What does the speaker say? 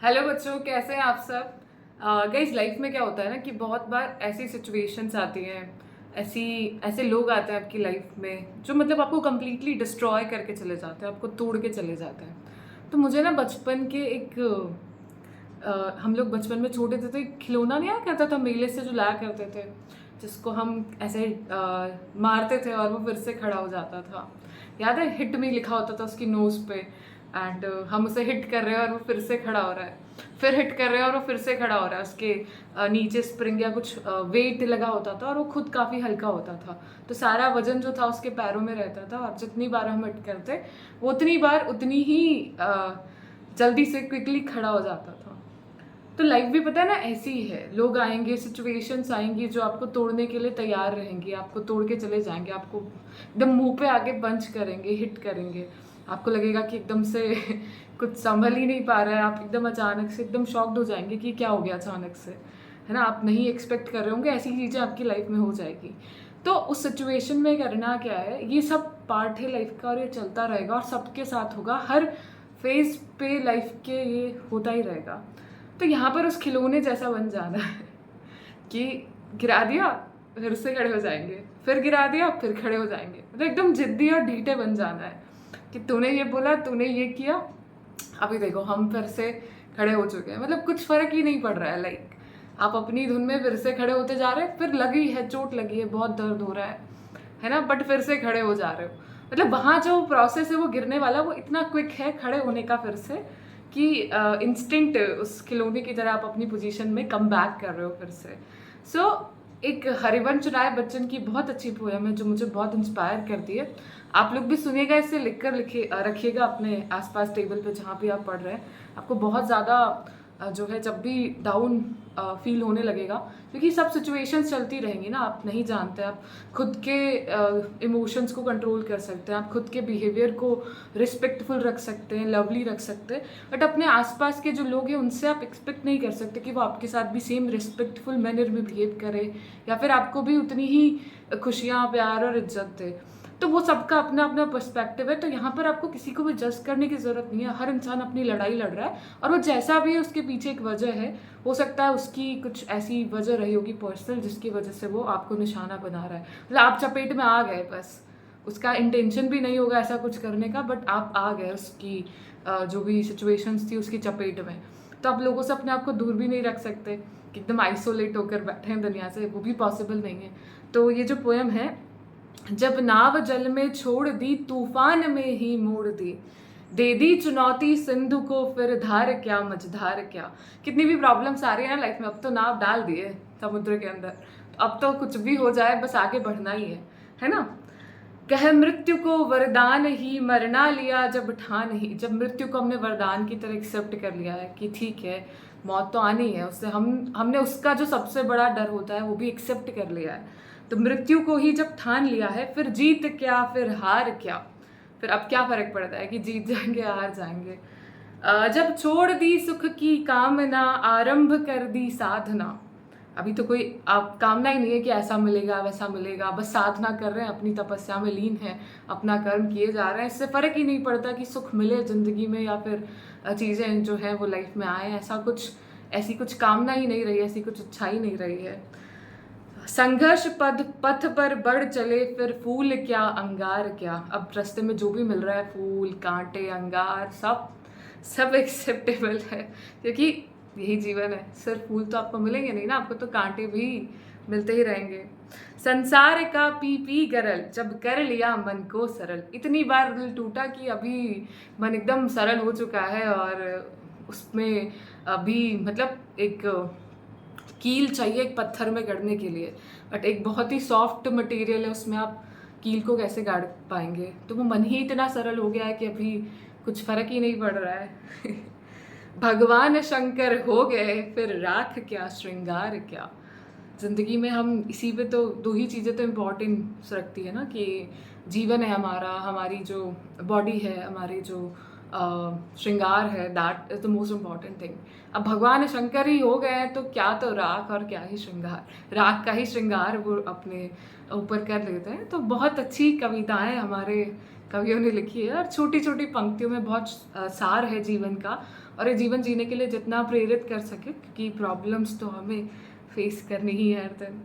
Hello बच्चों, कैसे हैं आप सब। गाइस, लाइफ में क्या होता है ना कि बहुत बार ऐसी सिचुएशंस आती हैं, ऐसी ऐसे लोग आते हैं आपकी लाइफ में जो मतलब आपको कंप्लीटली डिस्ट्रॉय करके चले जाते हैं, आपको तोड़ के चले जाते हैं। तो मुझे ना बचपन के एक हम लोग बचपन में छोटे थे तो एक खिलौना नहीं आया करता था मेले से, जो लाया करते थे, जिसको हम ऐसे मारते थे और वो फिर से खड़ा हो जाता था। याद है, हिट मी लिखा होता था उसकी नोज पे। एंड हम उसे हिट कर रहे हैं और वो फिर से खड़ा हो रहा है, फिर हिट कर रहे हैं और वो फिर से खड़ा हो रहा है। उसके नीचे स्प्रिंग या कुछ वेट लगा होता था और वो खुद काफ़ी हल्का होता था। तो सारा वजन जो था उसके पैरों में रहता था और जितनी बार हम हिट करते वो उतनी बार उतनी ही जल्दी से क्विकली खड़ा हो जाता था। तो लाइफ भी पता है ना ऐसी ही है, लोग आएंगे, सिचुएशंस आएंगी जो आपको तोड़ने के लिए तैयार रहेंगे, आपको तोड़ के चले जाएंगे, आपको एकदम मुंह पे आके पंच करेंगे, हिट करेंगे। आपको लगेगा कि एकदम से कुछ संभल ही नहीं पा रहा है, आप एकदम अचानक से एकदम शॉक्ड हो जाएंगे कि क्या हो गया अचानक से, है ना। आप नहीं एक्सपेक्ट कर रहे होंगे, ऐसी चीज़ें आपकी लाइफ में हो जाएगी। तो उस सिचुएशन में करना क्या है, ये सब पार्ट है लाइफ का और ये चलता रहेगा और सबके साथ होगा, हर फेज पे लाइफ के ये होता ही रहेगा। तो यहाँ पर उस खिलौने जैसा बन जाना है कि गिरा दिया फिर से खड़े हो जाएंगे, फिर गिरा दिया फिर खड़े हो जाएंगे। मतलब एकदम जिद्दी और ढीठे बन जाना है कि तूने ये बोला, तूने ये किया, अभी देखो हम फिर से खड़े हो चुके हैं। मतलब कुछ फर्क ही नहीं पड़ रहा है। लाइक आप अपनी धुन में फिर से खड़े होते जा रहे हैं, फिर लगी है, चोट लगी है, बहुत दर्द हो रहा है ना, बट फिर से खड़े हो जा रहे हो। मतलब वहाँ जो प्रोसेस है वो गिरने वाला, वो इतना क्विक है खड़े होने का फिर से, कि इंस्टिंक्ट उस खिलौने की तरह आप अपनी पोजीशन में कम बैक कर रहे हो फिर से। सो एक हरिवंश राय बच्चन की बहुत अच्छी पोयम है जो मुझे बहुत इंस्पायर करती है। आप लोग भी सुनिएगा, इसे लिखकर लिखे रखिएगा अपने आसपास टेबल पे जहाँ भी आप पढ़ रहे हैं। आपको बहुत ज़्यादा जो है, जब भी डाउन फील होने लगेगा, क्योंकि सब सिचुएशंस चलती रहेंगी ना, आप नहीं जानते। आप खुद के इमोशंस को कंट्रोल कर सकते हैं, आप खुद के बिहेवियर को रिस्पेक्टफुल रख सकते हैं, लवली रख सकते हैं, बट अपने आसपास के जो लोग हैं उनसे आप एक्सपेक्ट नहीं कर सकते कि वो आपके साथ भी सेम रिस्पेक्टफुल मैनर में बिहेव करें या फिर आपको भी उतनी ही खुशियाँ, प्यार और इज्जत दे। तो वो सबका अपना अपना पर्सपेक्टिव है। तो यहाँ पर आपको किसी को भी जज करने की ज़रूरत नहीं है। हर इंसान अपनी लड़ाई लड़ रहा है और वो जैसा भी है उसके पीछे एक वजह है। हो सकता है उसकी कुछ ऐसी वजह रही होगी पर्सनल, जिसकी वजह से वो आपको निशाना बना रहा है। मतलब आप चपेट में आ गए, बस उसका इंटेंशन भी नहीं होगा ऐसा कुछ करने का, बट आप आ गए उसकी जो भी सिचुएशंस थी उसकी चपेट में। तो आप लोगों से अपने आप को दूर भी नहीं रख सकते कि एकदम आइसोलेट होकर बैठे हैं दुनिया से, वो भी पॉसिबल नहीं है। तो ये जो पोएम है, जब नाव जल में छोड़ दी, तूफान में ही मोड़ दी, दे दी चुनौती सिंधु को, फिर धार क्या मझधार क्या। कितनी भी प्रॉब्लम्स आ रही है ना लाइफ में, अब तो नाव डाल दिए समुद्र के अंदर, तो अब तो कुछ भी हो जाए बस आगे बढ़ना ही है ना। कह मृत्यु को वरदान ही, मरना लिया जब ठान ही। जब मृत्यु को हमने वरदान की तरह एक्सेप्ट कर लिया है कि ठीक है, मौत तो आनी है, उससे हमने उसका जो सबसे बड़ा डर होता है वो भी एक्सेप्ट कर लिया है। तो मृत्यु को ही जब ठान लिया है, फिर जीत क्या फिर हार क्या। फिर अब क्या फर्क पड़ता है कि जीत जाएंगे या हार जाएंगे। जब छोड़ दी सुख की कामना, आरंभ कर दी साधना। अभी तो कोई आप कामना ही नहीं है कि ऐसा मिलेगा वैसा मिलेगा, बस साधना कर रहे हैं, अपनी तपस्या में लीन है, अपना कर्म किए जा रहे हैं। इससे फ़र्क ही नहीं पड़ता कि सुख मिले ज़िंदगी में या फिर चीज़ें जो है वो लाइफ में आए। ऐसी कुछ कामना ही नहीं रही, ऐसी कुछ इच्छा ही नहीं रही है। संघर्ष पथ पर बढ़ चले, फिर फूल क्या अंगार क्या। अब रास्ते में जो भी मिल रहा है, फूल, कांटे, अंगार, सब सब एक्सेप्टेबल है, क्योंकि यही जीवन है। सिर्फ फूल तो आपको मिलेंगे नहीं ना, आपको तो कांटे भी मिलते ही रहेंगे। संसार का पी पी गरल, जब कर लिया मन को सरल। इतनी बार दिल टूटा कि अभी मन एकदम सरल हो चुका है और उसमें अभी मतलब एक कील चाहिए एक पत्थर में गढ़ने के लिए, बट एक बहुत ही सॉफ्ट मटेरियल है, उसमें आप कील को कैसे गाड़ पाएंगे। तो वो मन ही इतना सरल हो गया है कि अभी कुछ फर्क ही नहीं पड़ रहा है। भगवान शंकर हो गए, फिर राख क्या श्रृंगार क्या। ज़िंदगी में हम इसी पे तो दो ही चीज़ें तो इम्पोर्टेंस रखती है ना, कि जीवन है हमारा, हमारी जो बॉडी है, हमारे जो श्रृंगार है, that is the most important thing. अब भगवान शंकर ही हो गए हैं तो क्या तो राख और क्या ही श्रृंगार, राख का ही श्रृंगार वो अपने ऊपर कर लेते हैं। तो बहुत अच्छी कविताएं हमारे कवियों ने लिखी है और छोटी छोटी पंक्तियों में बहुत सार है जीवन का। और ये जीवन जीने के लिए जितना प्रेरित कर सके, क्योंकि प्रॉब्लम्स तो हमें फेस करनी ही है हर दिन।